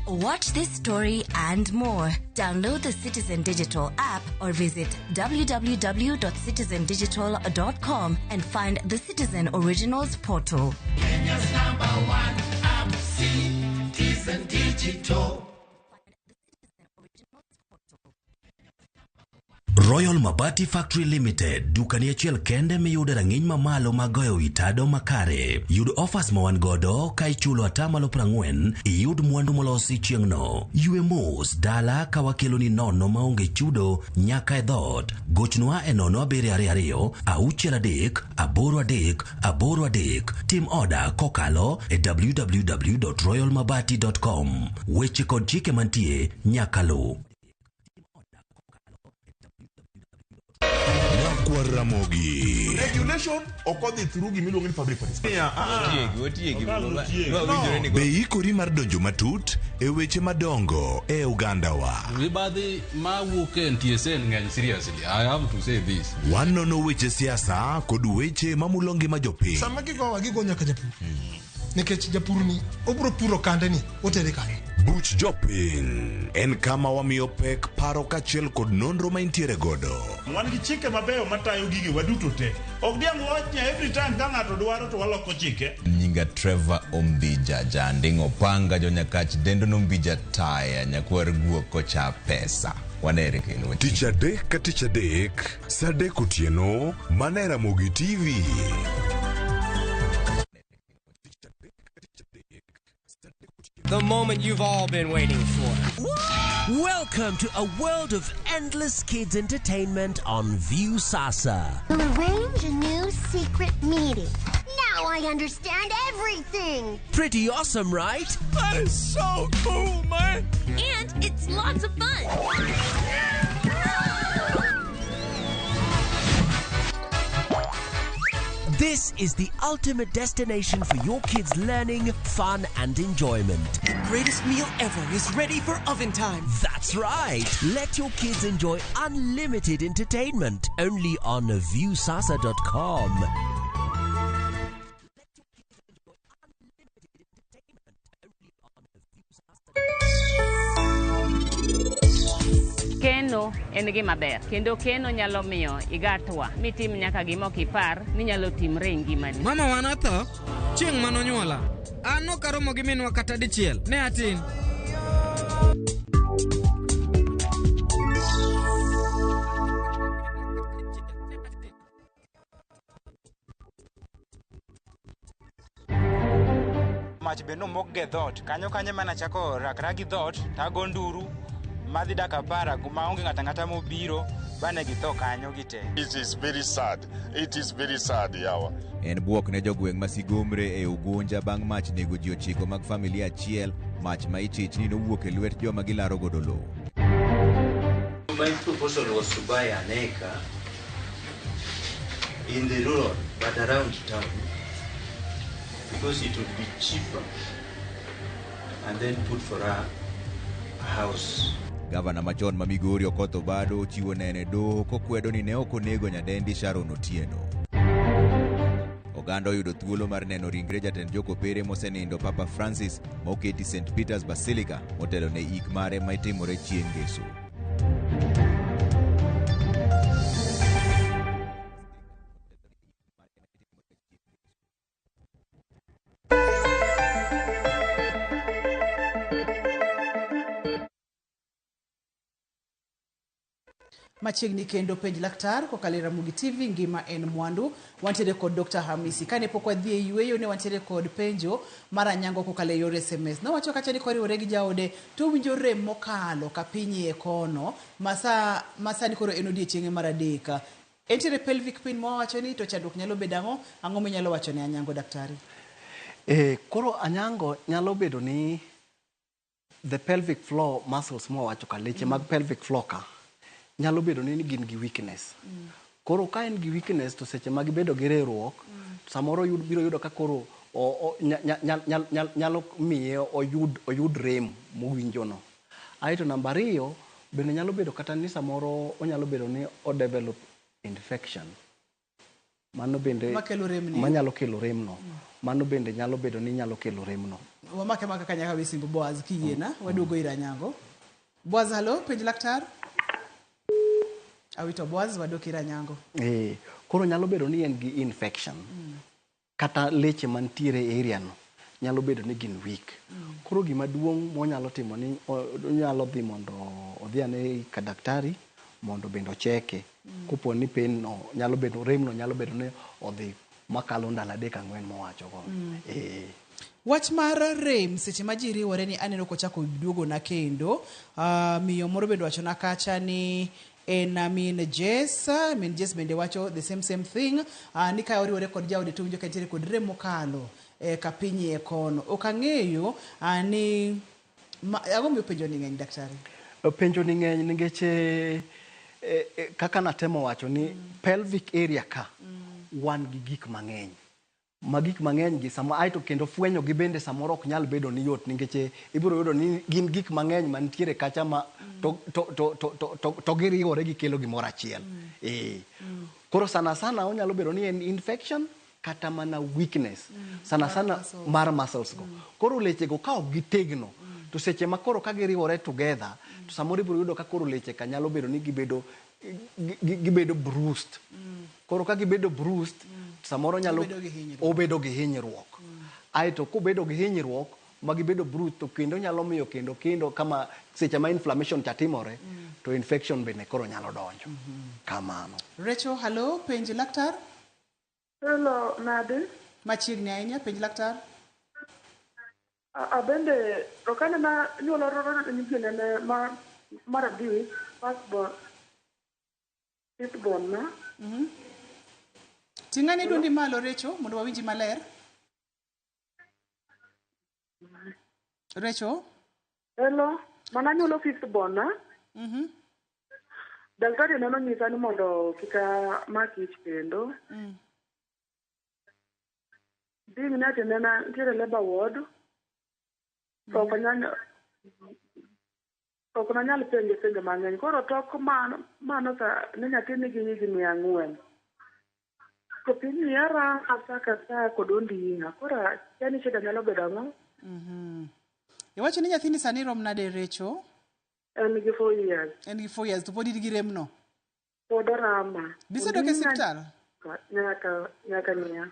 Watch this story and more. Download the Citizen Digital app or visit www.citizendigital.com and find the Citizen Originals portal. Kenya's #1 app, Citizen Digital. Royal Mabati Factory Limited, dukani achiel kende miyude rang'iny mamalo magoyo itado makare. Yud offers ma wan godo ka ichulo atamalo 40, iyud mwandu molosi chieng'no. Yue mos dala ka wakelo ni nono maonge chudo nyaka e dhot. Gochnwa e 07222 638 838. Tim order kokalo e www.royalmabati.com. Weche kod chike mantie nyaka lu. Ramogi. Regulation occurred through gimiluongo ni public participation. Be ikori mar donjo matut e weche madongo e Uganda wa. Mibadhi mawuok e NTSN ng'eny seriously. I have to say this. Wanono weche siasa kod weche mamulongi majopiny. Sama gigo nyaka japur. Nikech japur ni obro puro kande ni otere kanye. Buch jopiny en kama wamiyo pek paro kachiel kod nonro maintiere godo. Wan gi chike mabeyo matayo gige waduto te. Ok diang' wachnya every time ka ng'ato dwaro to waloko chike. Nyinga Trevor Ombija jandingo panga jonyakach dendo nombija taya nyakwar guok kocha pesa. Wanere kendo. Tich adek ka tich adek, saa 3 otieno, mana e Ramogi TV. The moment you've all been waiting for. Welcome to a world of endless kids entertainment on View Sasa. We'll arrange a new secret meeting. Now I understand everything. Pretty awesome, right? That is so cool, man. And it's lots of fun. This is the ultimate destination for your kids' learning, fun, and enjoyment. The greatest meal ever is ready for oven time. That's right. Let your kids enjoy unlimited entertainment only on viewsasa.com. Keno en gima ber kendo keno nyalo miyo igatwa mitim nyaka gima kipar ni nyalo timre ngimani. Mama wana tho chieng' manonyuola an no karomo gi minwa kata dichiel ne atin. Mach be nomok ge dhot kanyo mana chako rakra gi dhot tago nduru madhi daka para maonge ng'ata mobiro bane githo kanyo gite. It is very sad. It is very sad yawa. En buok ne jogweng' masigomre e Ugunja bang' mach nego ji 9 mag familia achiel, mach ma ichich ni nowuok e lwet joma gilaro godo lowo. My proposal was to buy an acre in the rural, but around town, because it would be cheaper, and then put for a house. Gavana machon ma Migori Okoth Obado chiwo nene doho kokwedo ni ne ok onego nyadendi Sharon Otieno. Oganda oyudo thuolo mar neno ringre jatend jokopere mosenindo Papa Francis moketi St. Peter's Basilica motelo ne ik mare ma itimore chieng' Ngeso. Machiegni kendo penj laktar kokalo Ramogi TV ngima en mwandu. Wantiere kod Dr. Hamisi. Kane pok wadhi e yueyo ne wantiere kod penjo mar anyango kokalo yor SMS. Nowacho kacha ni koriwore gi jaode to winjo rem mokalo ka piny e kono masani koro en odiechienge mar adek. Entiere pelvic pain mowacho ni to chandruok nyalo bedo ang'o minyalo wacho ne anyango daktari? Koro anyango nyalo bedo ni the pelvic floor muscles mowacho ka leche mag pelvic floor ka nyalo bedo ni gin gi weakness. Koro ka en gi weakness to seche mag bedo gi riwruok samoro biro yudo ka koro nyalo miye oyud rem mowinjo no. Aito namba 2 bende nyalo bedo kata ni samoro onyalo bedo ni o develop infection. Mano bende manyalo kelo rem no. Mano bende nyalo bedo ni nyalo kelo rem no. Wamake maka kanyaka wisingo Boaz kiyiena waduogo ira nyango. Boaz, halo, penj laktar. Awito Boaz wadoki ira nyango. Koro nyalo bedo ni en gi infection. Kata leche mantiere e area no nyalo bedo ni gin weak. Koro gima duong' monyalo timo ni onyalo dhi mondo odhi ane ka daktari mondo bendo cheke. Kopo ni pain no nyalo bedo rem no nyalo bedo ni odhi makalo ndalo 3-4 mowacho go. Wach mar rem seche ma ji riwore ni aneno kochako duogo na kendo miyo moro bendo wacho na kacha ni Jess bende wacho the same thing. Ni ka oriwore kod jaode to winjo ka nitiere kod rem mokalo ka piny e kono. Ok ang'eyo ni agombo miyo penjo ni ng'eny daktari. Penjo ni ng'eny nikech kaka natemo wacho ni pelvic area ka wan gi gik mang'eny. Magik mang'eny gi sama aito kendo fwenyo gi bende samoro ok nyal bedo ni yot nikech ibiro yudo ni gin gik mang'eny mantiere kacha ma to giriwore gi kelo gimoro achiel. Koro sana onyalo bedo ni en infection kata mana weakness sana mar muscles go. Koro leche go ka ok gitegno to seche ma koro ka giriwore together to samoro ibiro yudo ka koro leche ka nyalo bedo ni gibedo bruised. Koro ka gibedo bruised samoro nyalo obedo gi hinyruok. Aito kobedo gi hinyruok magibedo bruised to kendo nyalo miyo kendo kama seche ma inflammation chatimore to infection bende koro nyalo donjo. Kamano. Rachel, halo, penj laktar. Hello, nade? Machiegni ahinya, penj laktar. Abende rokane na nyuolo roro nyigene ne maradi firstborn na. Ting'ane duondi malo Rachel mondo wawinji maler. Rachel? Hello, mana nyuolo firstborn na. Daktari neno nyisa ni mondo kika makich kendo. Dimi nati nena ntiere labor ward. Ok nanyal penjo mang'eny. Koro tok mano sa ne nyathi nigi higni 4. To piny yara kasa kod onding'a. Koro yani shida nyalo bedo ang'o? Iwacho ni nyathini sani rom nade Rachel? En gi 4 years. En gi 4 years to pod in gi rem no? Pod rama. Bisedok e osiptal? Nyaka niya.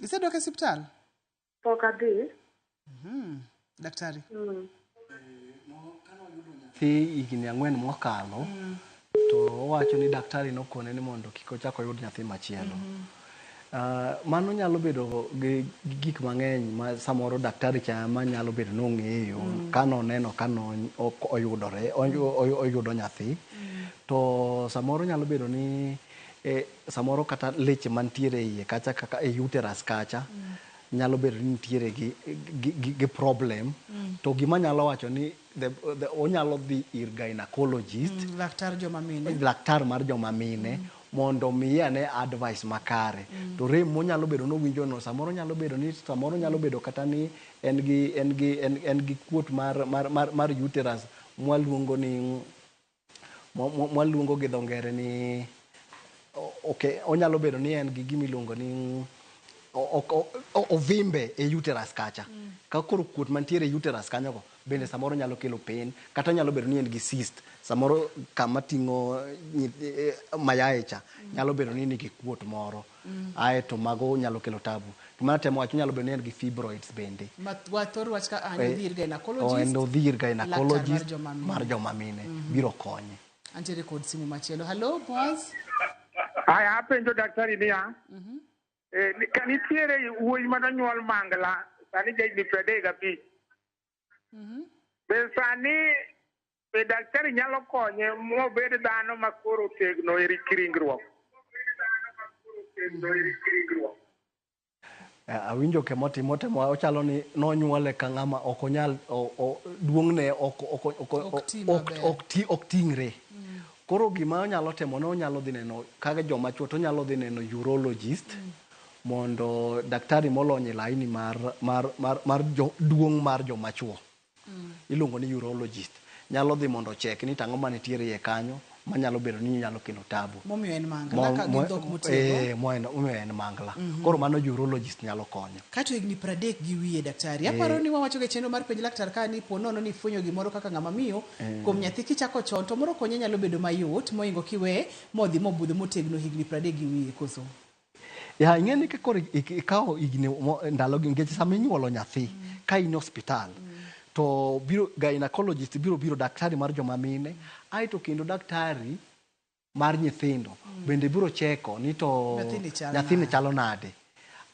Isedok e osiptal? Pok adhi. Daktari. Thi higni 4 mokalo to owacho ni daktari nokone ni mondo kik ochako yud nyathi machielo. Mano nyalo bedo gi gik mang'eny ma samoro daktari chama nyalo bedo nong'eyo kano neno kano oyudo nyathi. To samoro nyalo bedo ni samoro kata leche mantiere iye kacha kaka e uterus kacha nyalo bedo ni nitiere gi problem. To gima nyalo wacho ni onyalo dhi ir gynecologist, laktar joma mine, laktar mar joma mine mondo miya ne advice makare. To rem monyalo bedo nowinjo no samoro nyalo bedo ni samoro nyalo bedo kata ni en gi kuot mar uterus mwaluongo gi dho ngere ni okay, onyalo bedo ni en gi gimiluongo ni ovimbe e uterus kacha. Ka koro kuot mantiere e uterus kanyogo bende samoro nyalo kelo pain, kata nyalo bedo ni en gi cyst samoro kama ting'o mayaye cha nyalo bedo ni nigi kuot moro. Aeto mago nyalo kelo tabu. Gima temo wacho nyalo bedo ni en gi fibroids bende. Wathor wach ka odhir gynecologist. En odhir gynecologist laktar mar joma mine biro konye. Antiere kod simu machielo. Hello, boss. Aya apenjo daktari niya. Kanitiere wuoyi manonyuol mangla sani jahigni 35. Be sani be daktari nyalo konye mobed dhano makoro tegno e ringruok. Awinjo ke motimo ochalo ni nonyuole ka ng'ama ok onyal duong'ne ok ting're. Koro gima onyalo temo no onyalo dhi neno kaga joma chuo to onyalo dhi neno urologist mondo daktari molony e laini mar duong' mar joma chuo iluongo ni urologist nyalo dhi mondo check ni tang'o manitiere iye kanyo manyalo bedo ni nyalo kelo tabu. Momiyo en mangla ka gi dhok motiego. Momiyo en mangla. Koro mano urologist nyalo konyo. Kato higni 30 gi wiye daktari. Aparo ni wawacho ga chenro mar penj laktar ka ni po nono ni fwenyo gimoro kaka ng'ama miyo kuom nyathi kichako chon to moro konye nyalo bedo mayot moingo kiwe modhi mobudho motegno higni 30 gi wiye koso. Ya ing'eni ka koro ikawo higni ndalo gi nikech sama inyuolo nyathi ka in hospital to biro gynecologist biro daktari mar joma mine aito kendo daktari mar nyithindo bende biro cheko ni to nyathini chalo nade.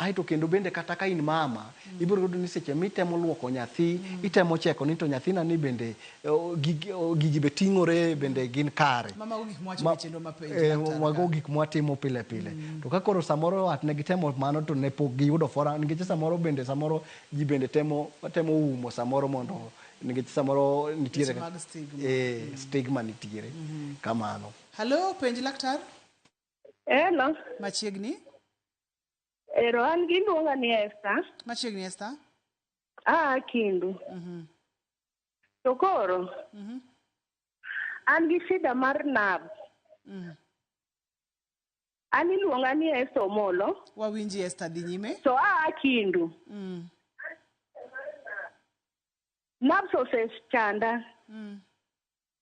Aito kendo bende kata ka in mama ibiro yudo ni seche mitemo luoko nyathi itemo cheko ni to nyathina ni bende gigi be ting'ore bende gin kare. Mama gik mwacho chenro mapenj wago gik mwatimo pile pile. To ka koro samoro at ne gitemo mano to ne pok giyudo fora nikech samoro ji bende temo umo samoro mondo nikech samoro nitiere stigma nitiere kamano. Hello, penj laktar. Hello. Machiegni. Ero an giluonga ni Esther. Machiegni Esther. Kindu. To koro an gi shida mar nerve. An iluonga ni Esther Omolo. Wawinji Esther dhi nyime. To Kindu. Nerves osechanda.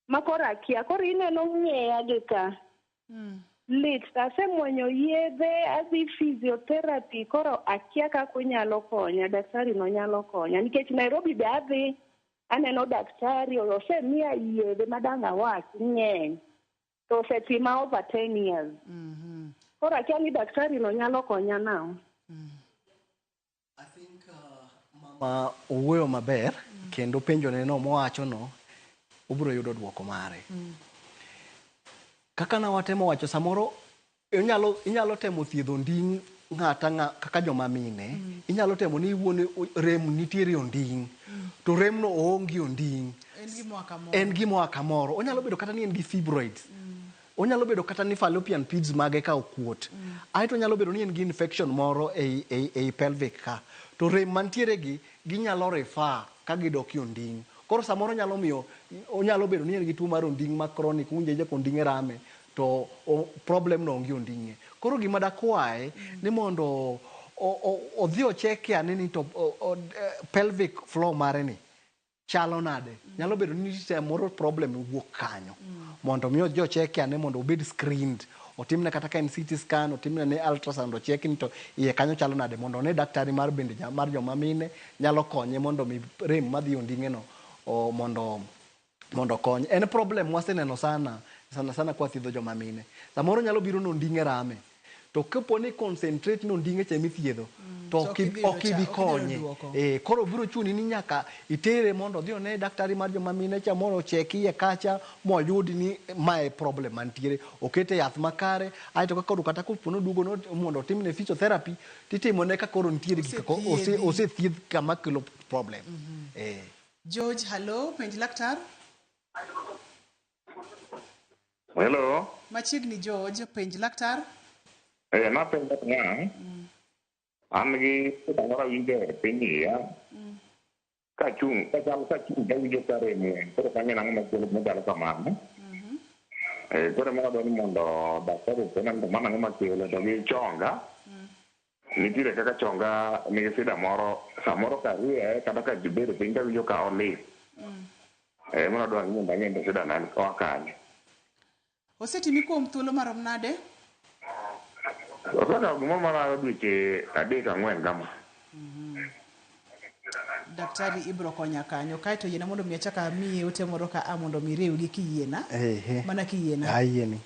Makoro akia koro ineno ng'eya gi ka. Lit asemwenyo yedhe adhi physiotherapy koro akia kaka onyalo konya daktari no nyalo konya nikech Nairobi be adhi aneno daktari osemiya yedhe madanga wach ng'eny to osetima over 10 years. Koro akia ni daktari no nyalo konya now. I think mama owuoyo maber kendo penjo ne no mowacho no obiro yudo duoko mare. Kaka na watemo wacho samoro inyalo temo thiedho nding' ng'ata kaka joma mine inyalo temo ni iwuone rem nitiere onding' to rem no oonge onding' en gimoa kamoro onyalo bedo kata ni en gi fibroids onyalo bedo kata ni fallopian tubes mage ka okuot aito nyalo bedo ni en gi infection moro ei pelvic ka to rem mantiere ginyalo refer ka gidok onding' koro samoro onyalo bedo ni en gi tuo mar onding' ma chronic unje je onding' rame to problem no onge onding'e. Koro gima dakwaye ni mondo odhi ocheki ane ni to pelvic floor mare ni chalo nade. Nyalo bedo ni samoro problem wuok kanyo. Mondo mi odhi ocheki ane mondo obed screened. Otimne kata ka en CT scan, otimne ne ultrasound ocheki ni to iye kanyo chalo nade mondo ne daktari mar bende mar joma mine nyalo konye mondo mi rem madhi onding'e no mondo konye. En problem waseneno sana kwa thiedho joma mine. Samoro nyalo biro no onding'e rame. To kapo ni concentrate no onding'e chemi thiedho to ok ibi konye. Koro biro chuni ni nyaka itere mondo odhi one daktari mar joma mine cha mondo cheki iye kacha moyud ni mae problem mantiere. Okete yath makare aito kata kopono duogo mondo otimne physiotherapy titimo ne ka koro nitiere gik ose thieth kama kelo problem. George, hello, penj laktar. Hello. Machiegni George, penj laktar. Napenjo nga, an gi samoro winjo e piny ya, kachung' kawinjo ka rem ng'eny, koro kang'e nang'o machielo machalo kamano. Koro mana dwani mondo daktari openani to mano ang'o machielo to gi chonga. Nitiere kaka chonga nigi sida moro, samoro karie kata ka gibedo piny kawinjo ka olit. Mana dwani mondo ang'e ni sida nan oa kanye. Osetimi kuom thuolo marom nade? Osekawo gimoro mar dweche 3-4 kama. Daktari ibro konya kanyo kaeto yiena mondo mi achaka amiye ote moro ka mondo mi riwgi kiyiena. Mana kiyiena. Ayieni.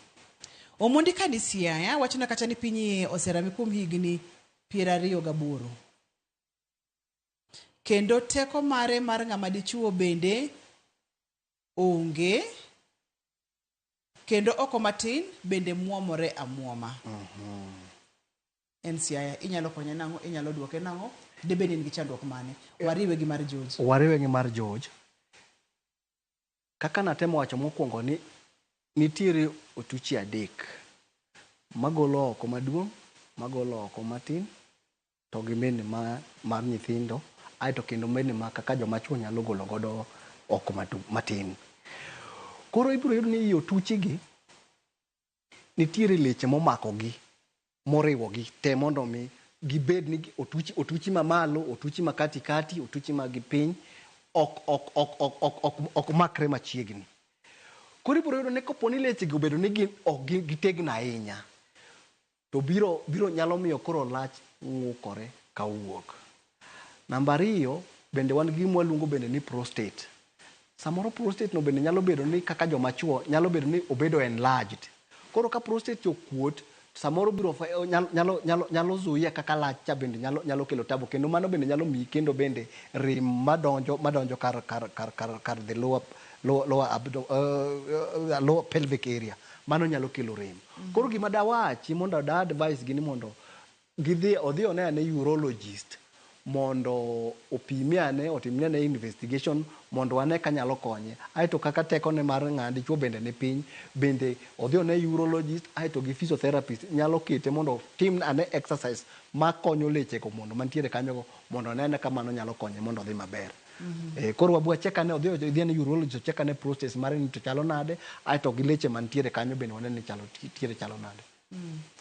Omondi ka ni Siaya wachona kata ni piny oserami kuom higni 28. Kendo teko mare mar ng'ama dichuo bende onge. Kendo oko matin bende muomore amuoma. En Siaya, inyalo konye nang'o, inyalo duoke nang'o, debende nigi chandruok mane. Wariwe gi mar George. Wariwe gi mar George. Kaka natemo wacho mokwongo ni nitiere otuchi 3. Magolo oko maduong', magolo oko matin, to gi mene mar nyithindo, aeto kendo mene ma kaka joma chuo nyalo golo godo oko matin. Koro ibiro yudo ni otuchi gi nitiere leche momakogi, moriwogi te mondo mi gibed ni otuchi mamalo, otuchi ma katikati, otuchi ma gipiny ok makre machiegni. Koro ibiro yudo ni koponi leche gi obedo ni ok gitegno ahinya, to biro nyalo miyo koro lach ng'ukore ka wuok. Namba 2, bende wan gi mwaluongo bende ni prostate. Samoro prostate no bende nyalo bedo ni kaka joma chuo nyalo bedo ni obedo enlarged. Koro ka prostate okuot, samoro biro nyalo zuia kaka lach cha bende nyalo kelo tabo, kendo mano bende nyalo miyi kendo bende rem madonjo kar the lower pelvic area. Mano nyalo kelo rem. Koro gima dawachi mondo da advice gini mondo odhi one ane urologist mondo otimne ane investigation mondo wane ka nyalo konye. Aeto kaka teko ne mar ng'andi chuo bende ni piny, bende odhi one urologist aeto gi physiotherapist nyalo kete mondo tim ane exercise makonyo lechego mondo mantiere kanyogo mondo onene ka mano nyalo konye mondo odhi maber. Koro wabua cheka ne odhi ane urologist cheka ne prostate mare ni to chalo nade, aeto gi leche mantiere kanyo bende wanene ni chalo nade.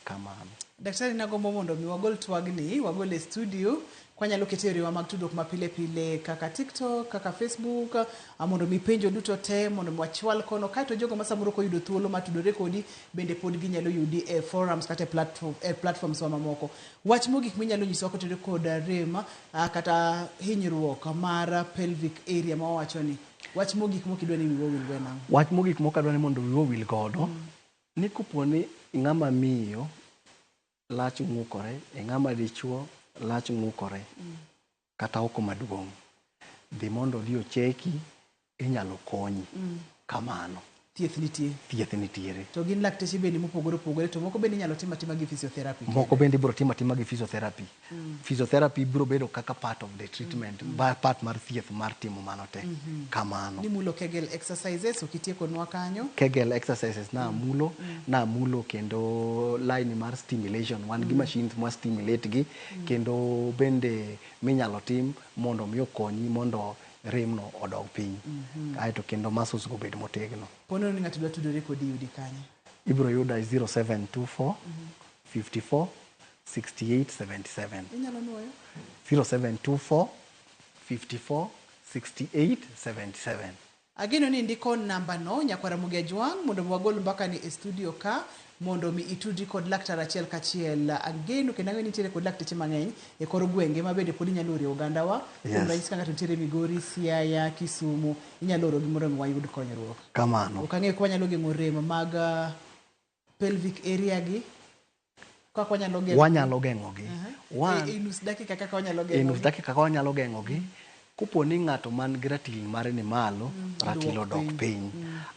Kamano. Daktari nagombo mondo mi wagol twagni, wagol e studio, kwanyalo kete yoriwa mag tudruok mapile pile kaka TikTok, kaka Facebook, mondo mi penjo duto te, mondo mwachwal kono, kaeto jogo masamuro ko yudo thuolo matudore kodi, bende pod ginyalo yudi e forums kata platforms wa mamoko. Wach mogik minyalo nyiso kotore kod rem kata hinyruok mar pelvic area ma wacho ni. Wach mogik mokidwa ni wiwo wil gwena. Wach mogik mokadwa ni mondo wiwo wil godo, ni kuponi ng'ama miyo lach ng'ukore, ng'ama dichuo lach ng'ukore, kata oko maduong', dhi mondo dhi ocheki, inyalo konyi. Kamano. Thieth nitie. Thieth nitiere. To gin lakteche bende mopogore opogore, to moko bende inyalo tima gi physiotherapy. Moko bende ibiro tima gi physiotherapy. Physiotherapy biro bedo kaka part of the treatment, part mar thieth mar timo mano te. Kamano. Ni mulo Kegel exercises okitieko nwa kanyo. Kegel exercises na mulo kendo line mar stimulation, wan gi machines ma stimulate gi, kendo bende minyalo tim mondo mi okonyi mondo rem no odog piny. Aeto kendo muscles go bed motegno. Pono ni ng'ato dwa tudore kodi yudi kanye? Ibiro yuda 0724 54 68 77. Inyalo nuoyo? 0724 54 68 77. Ageno ni ndiko namba no nyakwara Ramogi Juang mondo wagol mbaka ni e studio ka mondo mi itudi kod laktar achiel kachiel. Ageno kendo ng'eni nitiere kod lakteche mang'eny e kor gwenge ma bende pod inyalo ore oganda wa. Kuom ranyisi ka ng'ato nitiere Migori, Siaya, Kisumu, inyalo oro gimoro mi wayud konyruok. Kamano. Ok ang'eyo ka wanyalo geng'o rem mag pelvic area gi. Kaka wanyalo geng'o? Wanyalo geng'o gi. E nus dakika kaka wanyalo geng'o gi? E nus dakika kaka wanyalo geng'o gi. Kuponi ng'ato man gi ratil mare ni malo, ratil odok piny.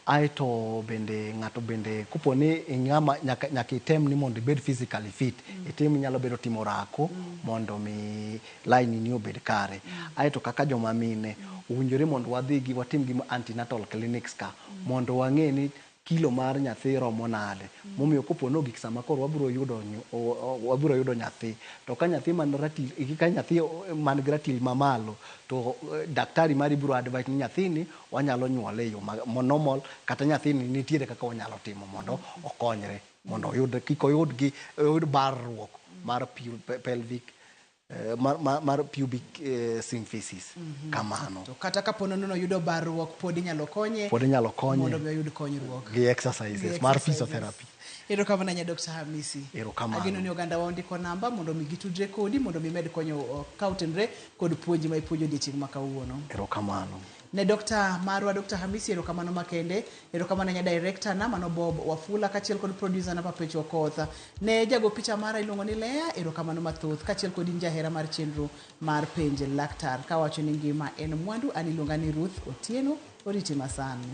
Aeto bende ng'ato bende kuponi ng'ama nyaka item ni mondo ibed physically fit, item nyalo bedo timo rako mondo mi line ni obed kare. Aeto kaka joma mine, owinjore mondo watim gi antenatal clinics ka mondo wang'e ni kilo mar nyathi romo nade. Momiyo kopono gik sama koro wabiro yudo nyathi. To ka nyathi man gi ratil mamalo, to daktari mari biro advise ni nyathini wanyalo nyuole e yo normal, kata nyathini nitiere kaka wanyalo timo mondo okonyre, mondo kik oyud barruok mar pelvic mar pubic symphysis. Kamano. To kata kapono no yudo barruok pod inyalo konye mondo oyud konyruok gi exercises mar physiotherapy. Erokamano nya Dr. Hamisi. Erokamano. Ageno ni oganda wa ndiko namba mondo mi gitudre kodi mondo mi med konyo kautenre kod puonj ma ipuonjo odiochieng' ma kawuono. Erokamano. Ne Dr. Dr. Hamisi, erokamano makende. Erokamano nya director na mano Bob Wafula kachiel kod producer na Papecho Kotha. Ne jago picha mara iluongo ni Lea, erokamano mathoth kachiel kod jahera mar chenro mar penj laktar kawacho ni ngima en mwandu. An iluonga ni Ruth Otieno, oriti masani.